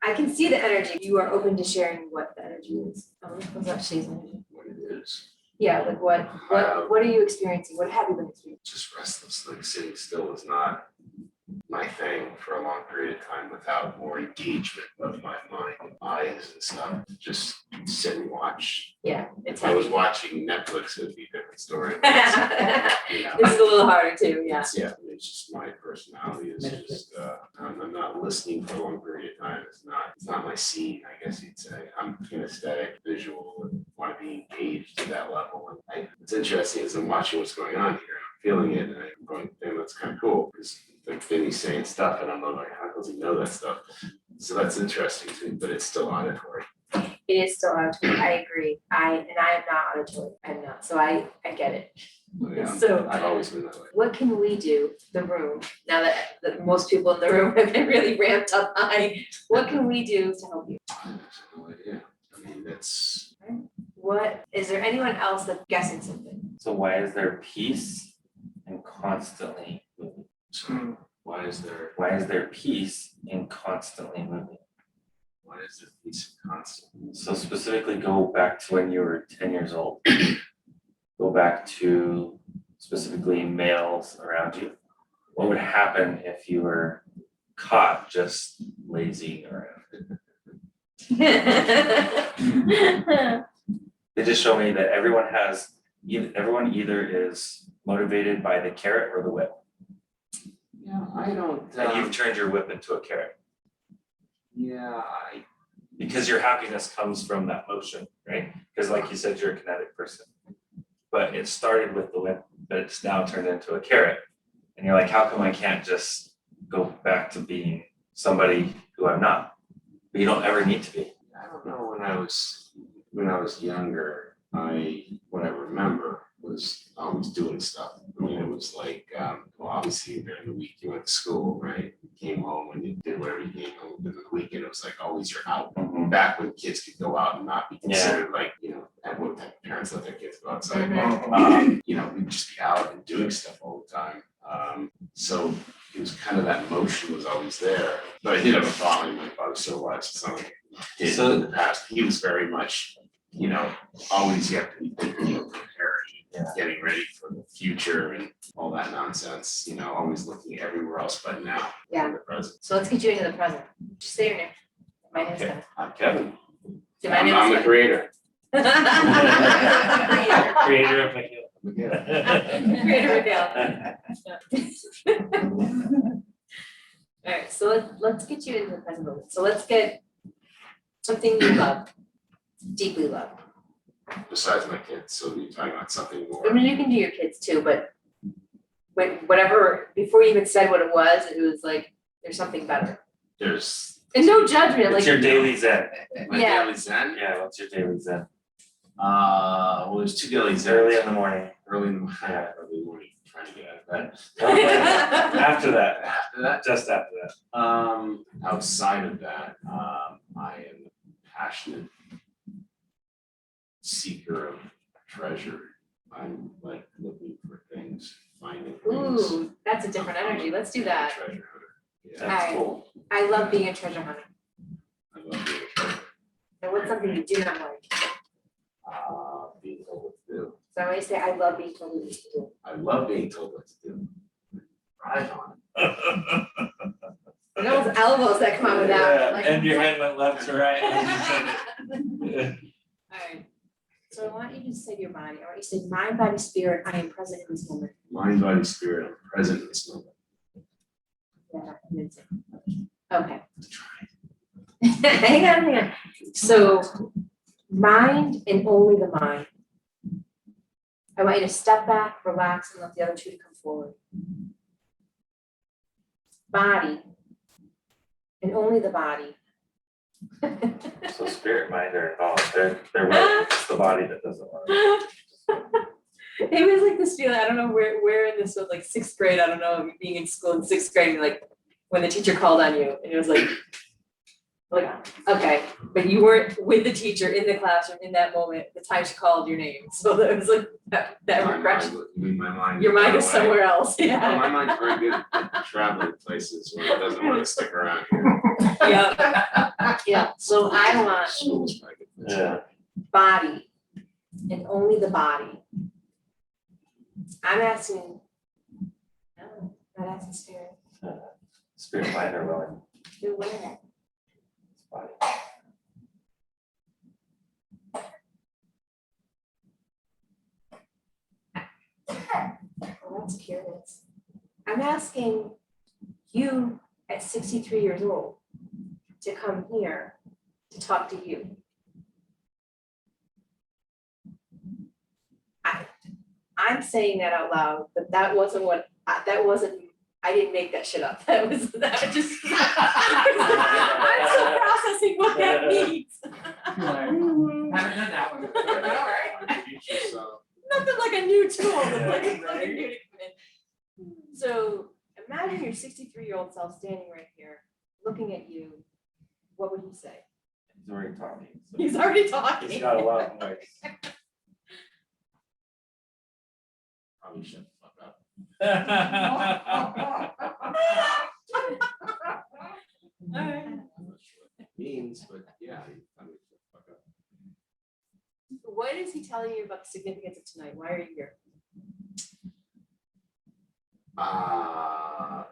I can see the energy. You are open to sharing what the energy is. What's up, Shay's energy? What it is. Yeah, like what are you experiencing? What have you been experiencing? Just restless, like sitting still is not my thing for a long period of time without more engagement of my mind and eyes and stuff. Just sit and watch. Yeah, If I was watching Netflix, it'd be a different story. This is a little harder too, yeah. It's just my personality is just, I'm not listening for a long period of time. It's not my scene, I guess you'd say. I'm kinesthetic, visual, and want to be engaged to that level. And it's interesting as I'm watching what's going on here. I'm feeling it, and I'm going, damn, that's kind of cool. Because like Vinny's saying stuff, and I'm like, how does he know that stuff? So that's interesting to me, but it's still auditory. It is still auditory. I agree. I am not auditory. I'm not. So I get it. Yeah, So I've always been that way. what can we do, the room, now that most people in the room have been really ramped up high, what can we do to help you? I have no idea. I mean, that's. What, is there anyone else that's guessing something? So why is there peace and constantly moving? So why is there peace and constantly moving? Why is there peace constantly? So specifically go back to when you were 10 years old. Go back to specifically males around you. What would happen if you were caught just lazing around? They just show me that everyone either is motivated by the carrot or the whip. Yeah, I don't. And you've turned your whip into a carrot. Yeah, Because your happiness comes from that motion, right? Because like you said, you're a kinetic person. But it started with the whip, but it's now turned into a carrot. And you're like, how come I can't just go back to being somebody who I'm not? But you don't ever need to be. I don't know. When I was younger, what I remember was always doing stuff. I mean, it was like, well, obviously during the week you went to school, right? You came home and you did whatever you came home. Then the weekend it was like always you're out. Back when kids could go out and not be considered like, at what type of parents let their kids go outside. We'd just be out and doing stuff all the time. So it was kind of that motion was always there. But I did have a father, my father still watched something did in the past. He was very much, always you have to be thinking of preparing, getting ready for the future and all that nonsense, always looking everywhere else but now. Yeah. In the present. So let's get you into the present. Just say your name. My name's Okay, I'm Kevin. I'm the creator. Creator of Makayla. Creator Makayla. All right, so let's get you into the present moment. So let's get something you love, deeply love. Besides my kids, so you're talking about something more. I mean, you can do your kids too, but whatever, before you even said what it was like, there's something better. And no judgment, What's like. your daily zen? My Yeah. daily zen? Yeah, what's your daily zen? Well, there's two daily zens. Early in the morning. Early in the morning, trying to get out of bed. After that. After that, Just after that. outside of that, I am a passionate seeker of treasure. I'm like looking for things, finding things. Ooh, that's a different energy. Let's do that. Treasure hunter. Yeah, That's Alright. cool. I love being a treasure hunter. I love being a treasure. And what's something you do not like? Being told what to do. So I always say, I love being told what to do. I love being told what to do. Right on it. And those elbows that come out with that. like- And your head went left to right. Alright, so I want you to say to your body, I want you to say, mind, body, spirit, I am present in this moment. Mind, body, spirit, I'm present in this moment. Yeah, amazing. Okay. Hang on. So, mind and only the mind. I want you to step back, relax, and let the other two to come forward. Body and only the body. So spirit, mind are involved. They're willing. It's the body that doesn't want it. It was like this feeling, I don't know where in this was, like sixth grade, I don't know, being in school in sixth grade, like when the teacher called on you and it was like, okay, but you weren't with the teacher in the classroom in that moment, the time she called your name. So that was like that regression. My mind. Your mind is away. somewhere else, Well, yeah. my mind's very good at traveling places where it doesn't want to stick around here. Yeah. Yeah, so I want School's probably good for that. Yeah. body and only the body. I'm asking, no, I'm not asking spirit. Spirit, mind, or willing. You're winning. Body. Oh, that's curious. I'm asking you at 63 years old to come here to talk to you. I'm saying that out loud, but that wasn't I didn't make that shit up. That was just, I'm still processing what that means. Haven't done that one before, but all right. So, Nothing like a new tool, Yeah, like right. something new to come in. So imagine your 63-year-old self standing right here, looking at you. What would you say? He's already talking. So He's already talking. He's got a lot of voice. probably shut the fuck up. Alright. I'm not sure what that means, but yeah, I mean, shut the fuck up. What is he telling you about the significance of tonight? Why are you here?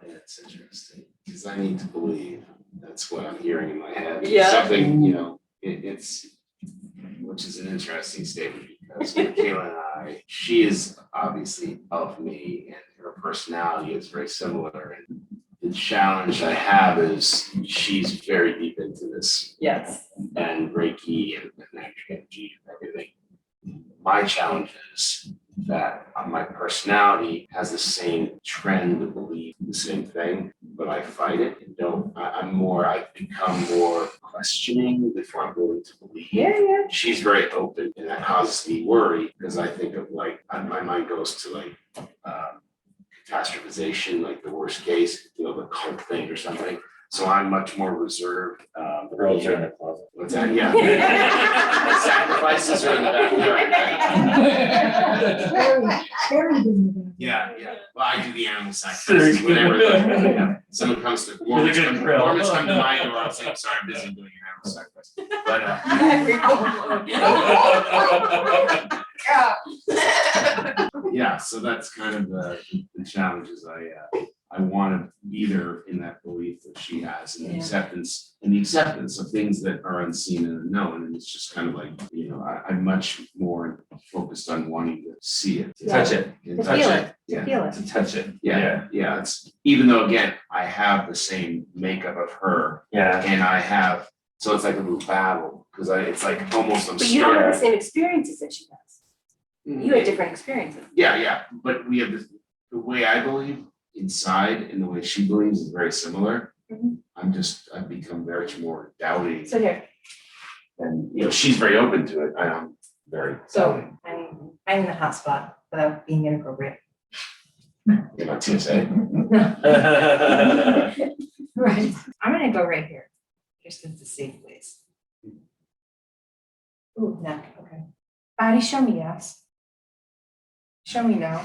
It's interesting, because I need to believe, that's what I'm hearing in my head. Yeah. Something, you know, it's, which is an interesting statement, because Makayla and I, she is obviously of me, and her personality is very similar, and the challenge I have is she's very deep into this, Yes. and Reiki and energy and everything. My challenge is that my personality has the same trend to believe the same thing, but I fight it and I've become more questioning before I'm willing to believe. Yeah. She's very open, and that causes me worry, because I think of like, my mind goes to like, catastrophization, like the worst case, you know, the Kolk thing or something. So I'm much more reserved. The girls are in the closet. What's that? Yeah. The sacrifices are in the backyard. Yeah. Well, I do the animal sacrifices, whatever. Yeah. Someone comes to, Mormons good grill. come to my door, I'll say, I'm sorry, I'm busy doing an animal sacrifice. But, yeah, so that's kind of the challenges I want to be there in that belief that she has, and the acceptance of things that are unseen and unknown. And it's just kind of like, you know, I'm much more focused on wanting to see it. To touch it. and To touch feel it. Yeah. Feel it. To touch it. Yeah. It's, even though again, I have the same makeup of her, Yeah. and I have, so it's like a little battle, because it's like almost I'm But you don't have the starting. same experiences that she does. You had different experiences. Yeah, but we have this, the way I believe inside and the way she believes is very similar. Mhm. I've become very much more doubting, So here, and you know, she's very open to it. I'm very doubting. I'm in the hot spot without being inappropriate. You know, TSA. Right. I'm gonna go right here, just because it's a safe place. Ooh, neck, okay. Body, show me yes. Show me no.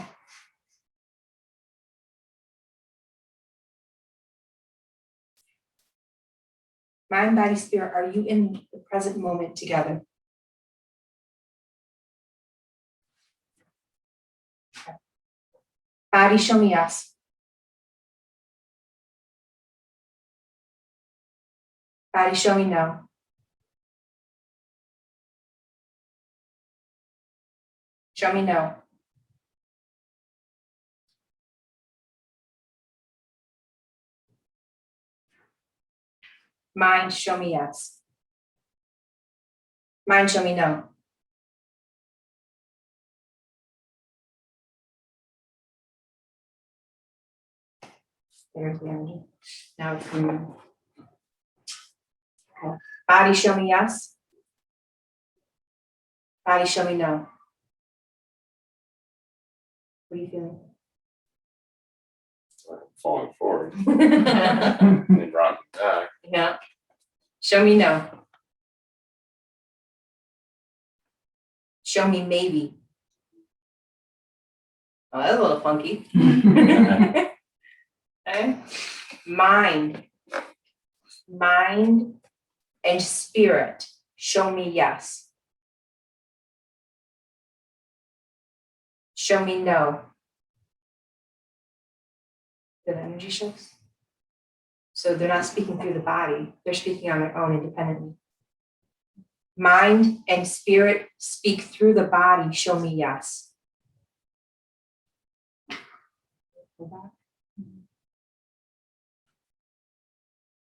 Mind, body, spirit, are you in the present moment together? Okay. Body, show me yes. Body, show me no. Show me no. Mind, show me yes. Mind, show me no. There's the energy. Now it's coming. Okay. Body, show me yes. Body, show me no. What are you feeling? Falling forward and then rocking back. Yeah. Show me no. Show me maybe. Oh, that's a little funky. Okay. Mind. Mind, and spirit show me yes. Show me no. The energy shifts. So they're not speaking through the body, they're speaking on their own independently. Mind and spirit speak through the body, show me yes.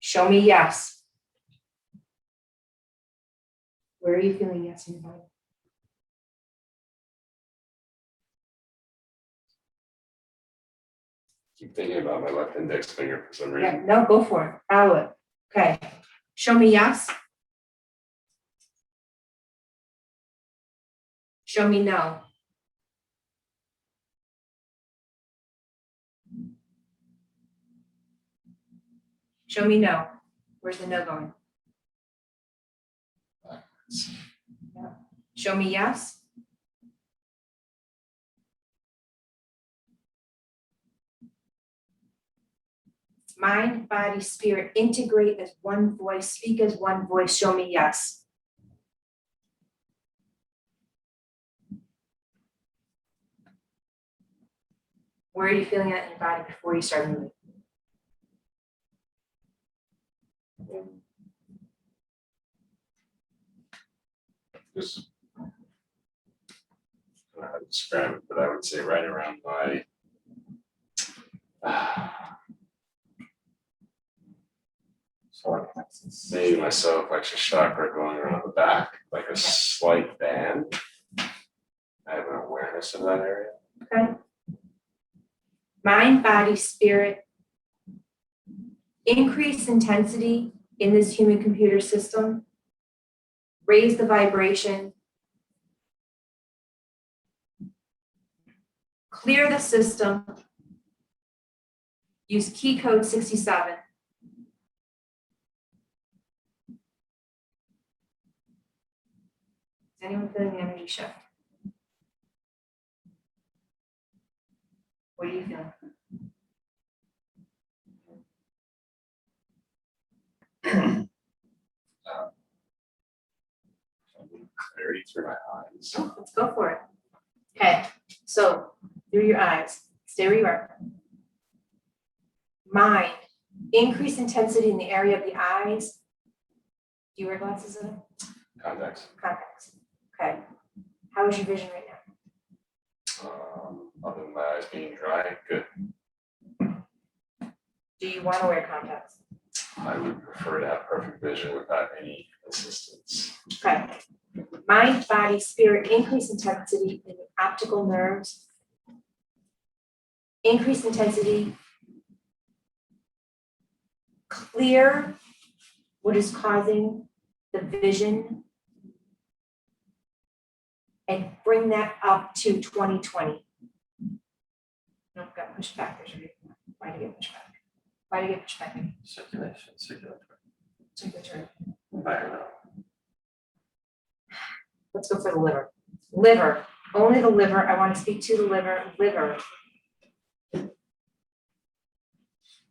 Show me yes. Where are you feeling yes in your body? Keep thinking about my left index finger for some Yeah, reason. no, go for it. Follow it. Okay. Show me yes. Show me no. Show me no. Where's the no going? Yeah. Show me yes. Mind, body, spirit, integrate as one voice, speak as one voice, show me yes. Where are you feeling that in your body before you start moving? Just I don't know how to describe it, but I would say right around my maybe my solar plexus chakra going around the back, like a slight band. I have an awareness of that area. Okay. Mind, body, spirit, increase intensity in this human computer system, raise the vibration, clear the system, use key code 67. Is anyone feeling the energy shift? What are you feeling? Clarity through my eyes. Oh, let's go for it. Okay, so through your eyes, stay where you are. Mind, increase intensity in the area of the eyes. Do you wear glasses in Contacts. contacts? Okay. How is your vision right now? Other than my eyes being dry, good. Do you want to wear contacts? I would prefer to have perfect vision without any assistance. Okay. Mind, body, spirit, increase intensity in the optical nerves. Increase intensity. Clear what is causing the vision and bring that up to 2020. Nope, got pushed back. There's a reason. Why did it get pushed back? Why did it get pushed back? Circulation, circulatory, Circulatory. environmental. Let's go for the liver. Liver, only the liver. I want to speak to the liver. Liver.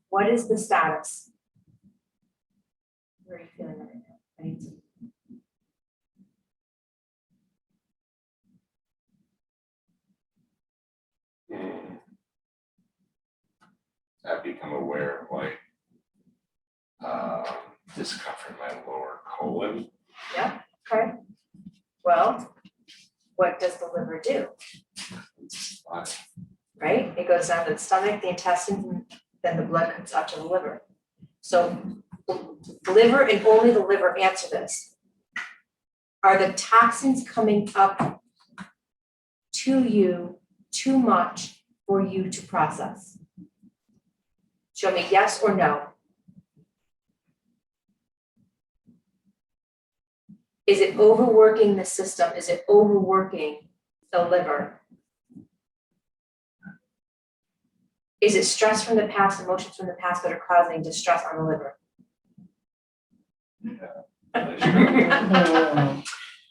What is the status? Where are you feeling right now? I need to. I've become aware of like discomfort in my lower colon. Yeah, okay. Well, what does the liver do? Right? It goes down to the stomach, the intestines, and then the blood comes out to the liver. So the liver and only the liver answer this. Are the toxins coming up to you too much for you to process? Show me yes or no. Is it overworking the system? Is it overworking the liver? Is it stress from the past, emotions from the past that are causing distress on the liver? Okay,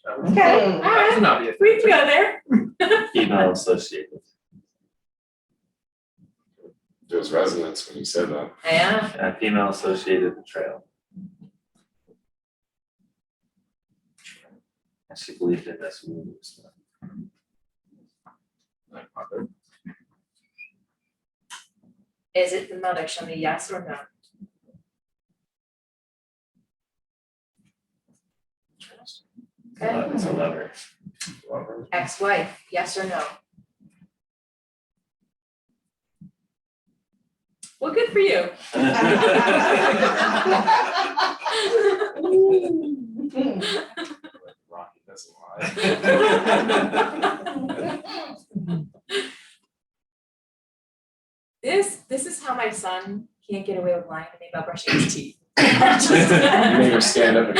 all That right, cannot be a we can go there. female associated. There was resonance when you said that. Yeah. Female associated betrayal. She believed in this movie stuff. Is it the mother? Show me yes or no. Okay. It's a lover. Ex-wife, yes or no? Well, good for you. Rocky doesn't lie. This is how my son can't get away with lying to me about brushing his teeth. You made her stand up and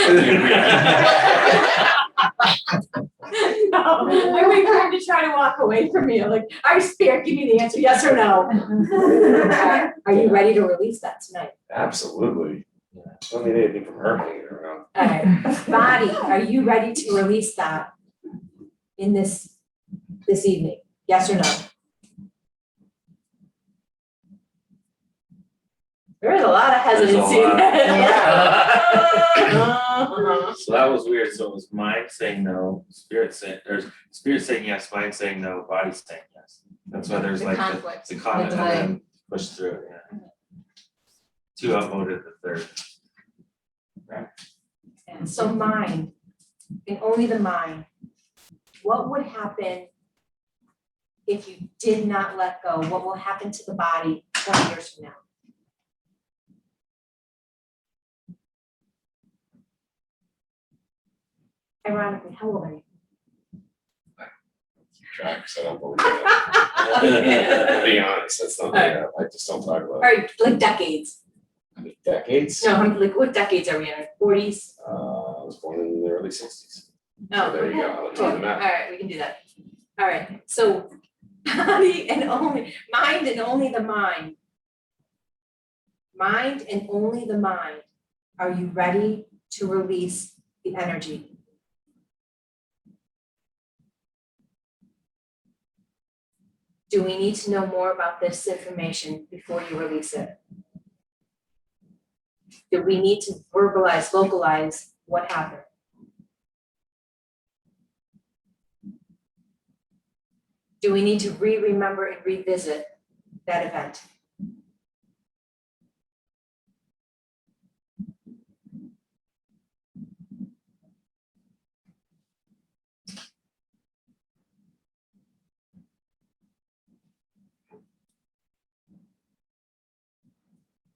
No, I wait for him to try to walk away from me. I'm like, all right, Spirit, give me the answer, yes or no. Are you ready to release that tonight? Absolutely. Don't need anything from her hanging around. All right, body, are you ready to release that in this evening? Yes or no? There is a lot of hesitancy. There's a lot. Uh-huh. So that was weird. So it was mind saying no, spirit saying yes, mind saying no, body saying yes. That's why there's The like conflict, the conflict the and delay. then push through, yeah. 2 outvoted the third. So mind, and only the mind, what would happen if you did not let go? What will happen to the body 20 years from now? Ironically, how old are you? Track, because I don't believe that. To be honest, that's not my, I just don't talk All about right, like decades. decades. No, like what decades are we in? 40s? I was born in the early 60s. No. So there you go, I'll do the All math. right, we can do that. All right, so body and only, mind and only the mind. Mind and only the mind. Are you ready to release the energy? Do we need to know more about this information before you release it? Do we need to verbalize, vocalize what happened? Do we need to remember and revisit that event?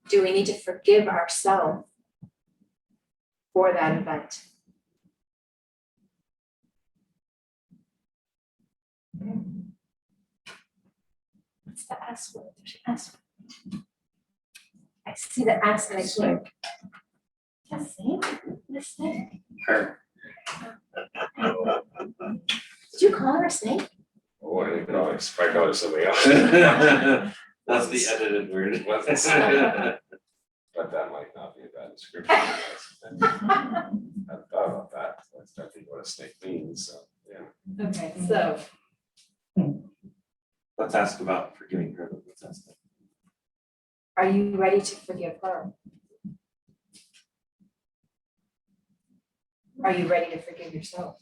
Do we need to forgive ourselves for that event? What's the S word? There's an S word. I see the S and I can't. Just say it. Just say it. Her. Did you call her a snake? Oh, I didn't know, it's probably called somebody else. That's the edited word. Wasn't said. But that might not be a bad description. I thought about that, that's definitely what a snake means, so, yeah. Okay, so Let's ask about forgiving her. Let's ask that. are you ready to forgive her? Are you ready to forgive yourself?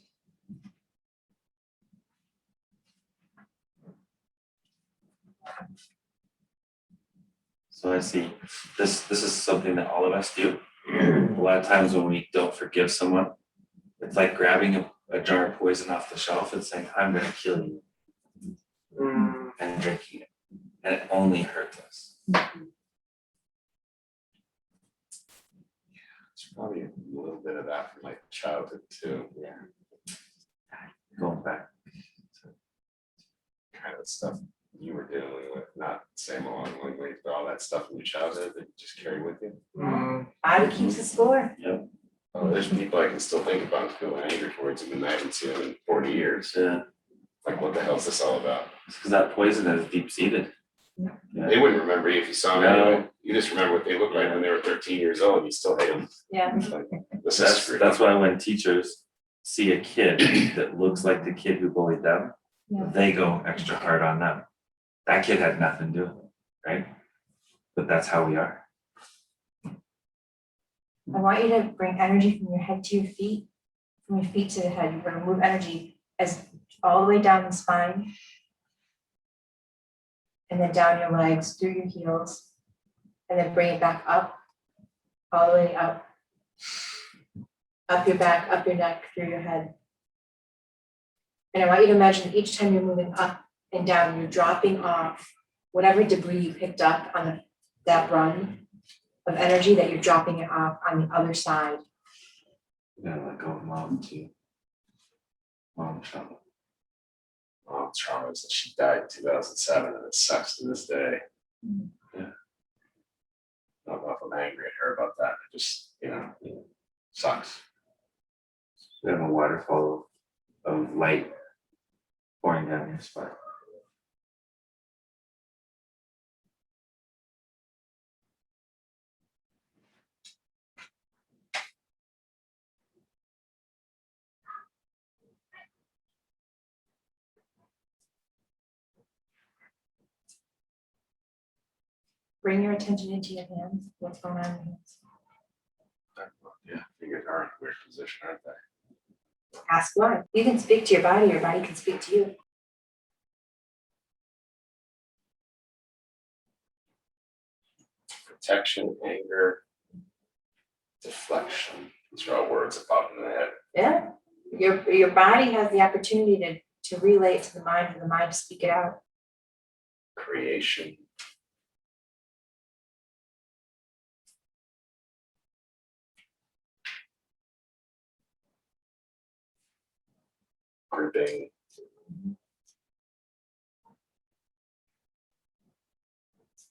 So I see, this is something that all of us do. A lot of times when we don't forgive someone, it's like grabbing a jar of poison off the shelf and saying, I'm gonna kill you. And drinking it, and it only hurts us. It's probably a little bit of that from my childhood too, Going back. kind of stuff you were dealing with, not same along the way, but all that stuff from your childhood that you just carry with you. Body keeps the score. Oh, there's people I can still think about and feel anger towards them, and I haven't seen them in 40 years. Yeah, Like, what the hell is this all about? because that poison is deep seated. They wouldn't remember you if you saw them No. anyway. You just remember what they looked like when they were 13 years old, and you still hate them. Yeah. Like, this is screwed That's up. why when teachers see a kid that looks like the kid who bullied them, Yeah. they go extra hard on them. That kid had nothing to do with it, right? But that's how we are. I want you to bring energy from your head to your feet from your feet to the head. You're gonna move energy as all the way down the spine. And then down your legs, through your heels. And then bring it back up, all the way up. Up your back, up your neck, through your head. And I want you to imagine each time you're moving up and down, you're dropping off whatever debris you picked up on that run of energy, that you're dropping it off on the other side. You gotta let go of mom too. Mom trauma. Mom's trauma is that she died in 2007 and it sucks to this day. Yeah. I don't know if I'm angry at her about that. It just, sucks. We have a waterfall of light pouring down your spine. Bring your attention into your hands. What's going on in your hands? Yeah, fingers are in a weird position, aren't they? Ask why. You can speak to your body can speak to you. Protection, anger, deflection. These are all words that pop in the head. Yeah. Your body has the opportunity to relay it to the mind, for the mind to speak it out. Creation. Gripping.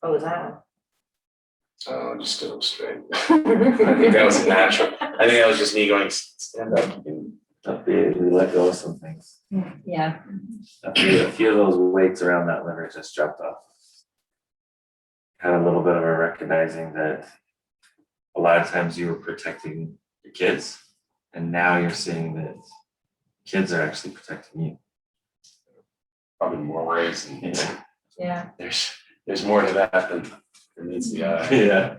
What was that? Oh, just stood up straight. I think that was natural. I think that was just me going, stand up. We let go of some things. Yeah. A few of those weights around that liver just dropped off. Had a little bit of a recognizing that a lot of times you were protecting your kids, and now you're seeing that kids are actually protecting you. Probably more ways, and Yeah. there's more to that than meets the eye. Yeah.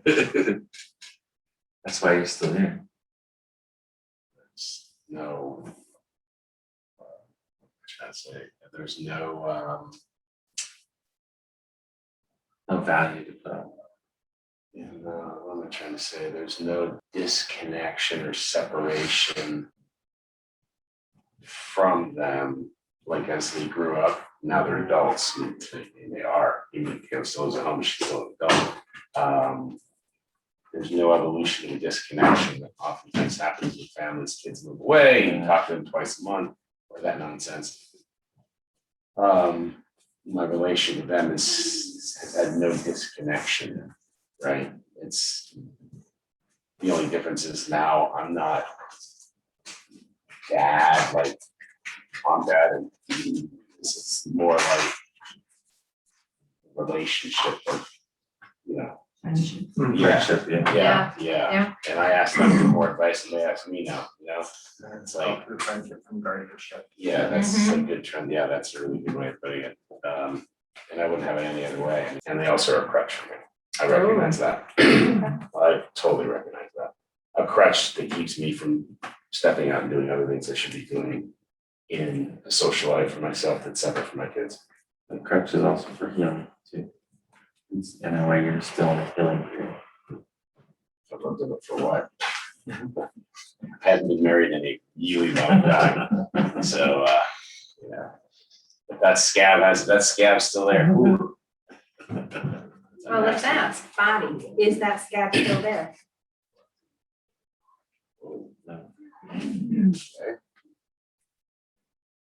That's why you're still here. There's no, what should I say? There's no, No value to put on. what am I trying to say? There's no disconnection or separation from them, like as they grew up. Now they're adults, and they are. Even if Kim still is at home, she's still an adult. There's no evolution and disconnection that oftentimes happens with families. Kids move away, and you talk to them twice a month, or that nonsense. My relation with them has had no disconnection, right? It's the only difference is now I'm not dad, like mom, dad, and this is more like a relationship of, Friendship, yeah. And I ask them for more advice and they ask me now, It's like Through friendship from guardianship. yeah, that's a good trend. Yeah, that's a really good way of putting it. And I wouldn't have it any other way. And they also are a crutch for me. I recognize that. I totally recognize that. A crutch that keeps me from stepping out and doing other things I should be doing in a social life for myself that's separate from my kids. The crutch is also for healing too. It's in a way you're still in a healing period. I've lived in it for a while. I hadn't been married in a really long time. So, if that scab's still there. Ooh. Well, let's ask, body, is that scab still there?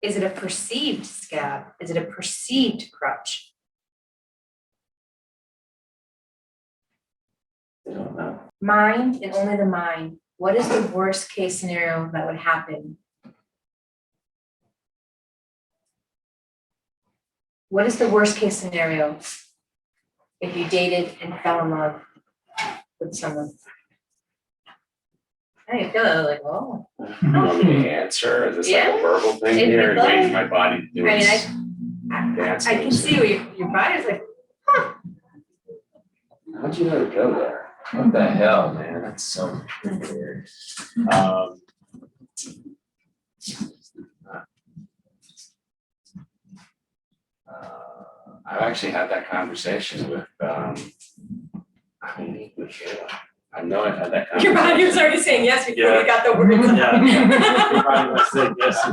Is it a perceived scab? Is it a perceived crutch? I don't know. Mind and only the mind. What is the worst case scenario that would happen? What is the worst case scenario if you dated and fell in love with someone? How do you feel? Like, oh. You want me to answer? Is this like a verbal thing It'd be here? fun. Waiting my body to do I mean, its dance I can moves? see where your body's like, How'd you know to go there? What the hell, man? That's so weird. I've actually had that conversation with, Makayla. I know I've had that Your conversation. body was already saying yes before Yeah. you got the words out. Your body must say yes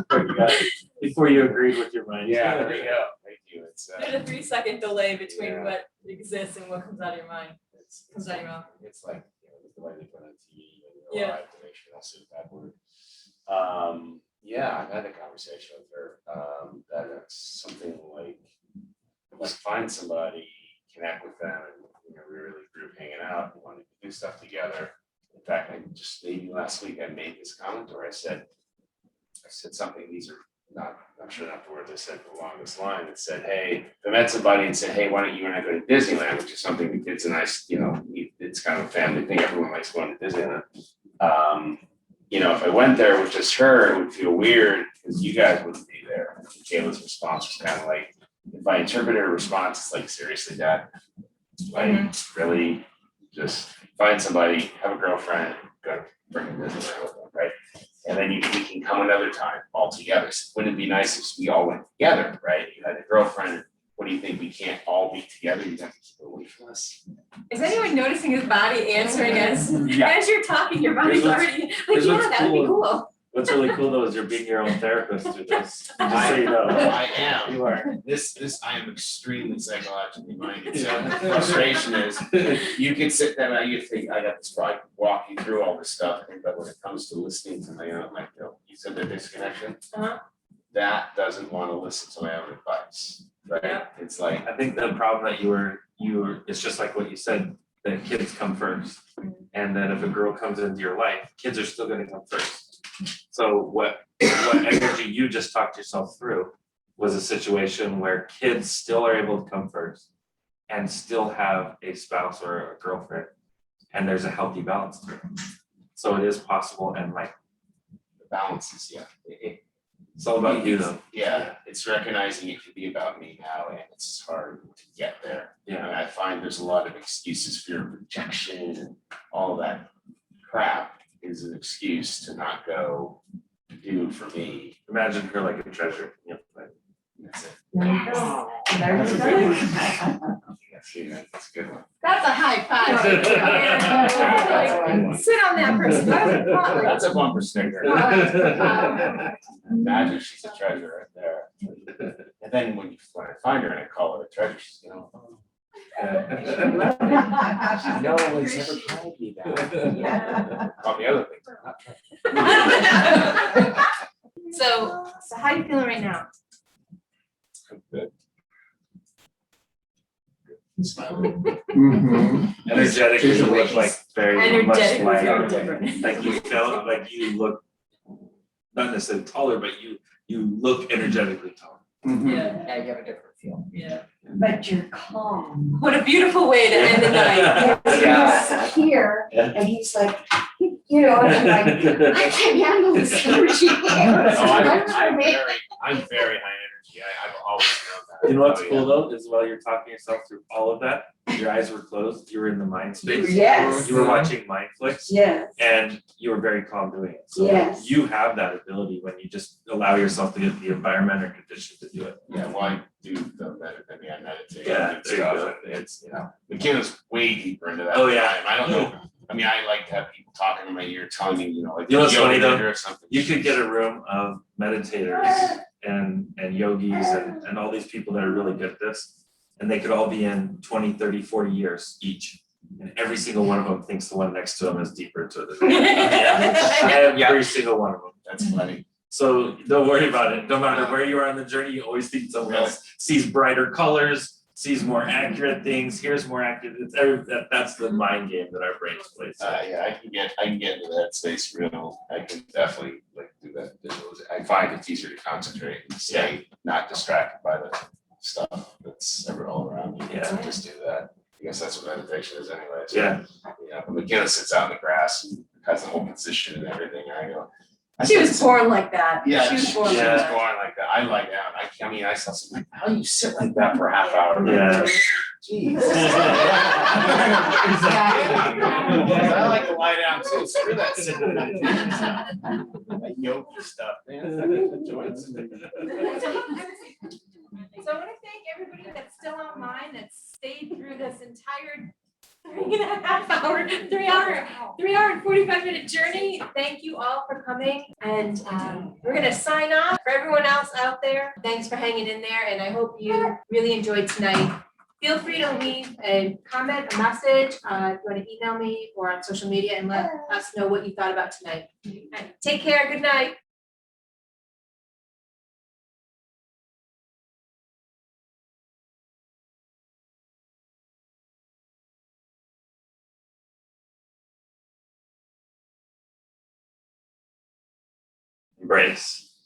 before you agreed with your mind. Yeah, there you go. Thank you. It's, There's a 3-second delay between Yeah. what exists and what comes out of your mind. Comes out of your mouth. It's like, the way they put it on TV, Yeah. I have to make sure I don't say a bad word. Yeah, I've had a conversation with her, that it's something like, let's find somebody, connect with them, and, we were really group hanging out, and wanted to do stuff together. In fact, I just, maybe last week, I made this comment, or I said something, these are not, I'm sure not the words I said along this line, that said, hey, if I met somebody and said, hey, why don't you and I go to Disneyland, which is something the kids and I, it's kind of a family thing, everyone likes going to Disneyland. If I went there with just her, it would feel weird, because you guys wouldn't be there. And Kayla's response was kind of like, if I interpret her response, it's like, seriously, Dad, like, really, just find somebody, have a girlfriend, go bring them to Disneyland with them, right? And then we can come another time all together. So wouldn't it be nice if we all went together, right? You had a girlfriend. What do you think? We can't all be together. You have to keep it away from us. Is anyone noticing his body answering as Yeah. you're talking? Your body's Here's what's- already like, here's yeah, what's that would be cool. cool. What's really cool though is you're being your own therapist through this. Just so you know. I am. You are. This I am extremely psychologically minded. So the frustration is, you can sit there and you think I got this probably walk you through all this stuff, but when it comes to listening to my own, like you said, the disconnection. Uh-huh. That doesn't want to listen to my own advice, right? Yeah. It's like, I think the problem that you were, it's just like what you said, that kids come first. And then if a girl comes into your life, kids are still gonna come first. So what energy you just talked yourself through was a situation where kids still are able to come first and still have a spouse or a girlfriend, and there's a healthy balance to it. So it is possible, and like, the balance is, yeah. it's all about you though. Yeah, it's recognizing it could be about me now, and it's hard to get there. Yeah. And I find there's a lot of excuses, fear of rejection, and all that crap is an excuse to not go do for me. Imagine her like a treasure. That's it. Oh, That's a good one. That's a good one. That's a high five. Sit on that person. That was a lot, like, That's a bumper sticker. Imagine she's a treasure right there. And then when I find her and I call her a treasure, she's oh. No one's ever called me that. Call me other things. I'm not treasure. So how are you feeling right now? I'm good. Smiling. Energetically, you look like very much energetically feel like, different. like you feel like you look, not necessarily taller, but you look energetically taller. Yeah, Yeah, you have a different feel. yeah. But you're calm. What a beautiful way to end the night. He's here and he's like, and I'm like, I can't handle this energy. I'm very high energy. I've always known that. You know what's cool though, is while you're talking yourself through all of that, your eyes were closed, you were in the mind space. Yes. You were watching mind flicks. Yes. And you were very calm doing it. So Yes. you have that ability when you just allow yourself to get the environment or condition to do it. Yeah, well, I do the meditate Yeah, and there you stuff. go. And it's, McKenna's way deeper into that. Oh, yeah. than I am. I don't know. I mean, I like to have people talking in my ear, telling me, like. You know what's funny, though? yoga or something. You could get a room of meditators and yogis and all these people that are really good at this. And they could all be in 20, 30, 40 years each. And every single one of them thinks the one next to them is deeper to the. Every single one of them. That's funny. So don't worry about it. No matter where you are on the journey, you always think someone else sees brighter colors, sees more accurate things, hears more accurate. That's the mind game that our brains play. So. Yeah, I can get into that space real. I can definitely do that. I find it's easier to concentrate and stay not distracted by the stuff that's all around you. Yeah. Just do that. I guess that's what meditation is anyway. So, Yeah. When McKenna sits out in the grass and has the whole position and everything, I go. She was born like that. Yeah, She was born she like was that. born like that. I lie down. I mean, I saw something like, how do you sit like that for a half hour? Yeah. Jeez. Exactly. I like to lie down too. Screw that sitting meditation stuff. That yoga stuff, man. The joints. So I want to thank everybody that's still online, that stayed through this entire 3.5 hour, 3 hour and 45-minute journey. Thank you all for coming, and we're gonna sign off. For everyone else out there, thanks for hanging in there, and I hope you really enjoyed tonight. Feel free to leave a comment, a message, if you want to email me or on social media, and let us know what you thought about tonight. Take care, good night. Embrace.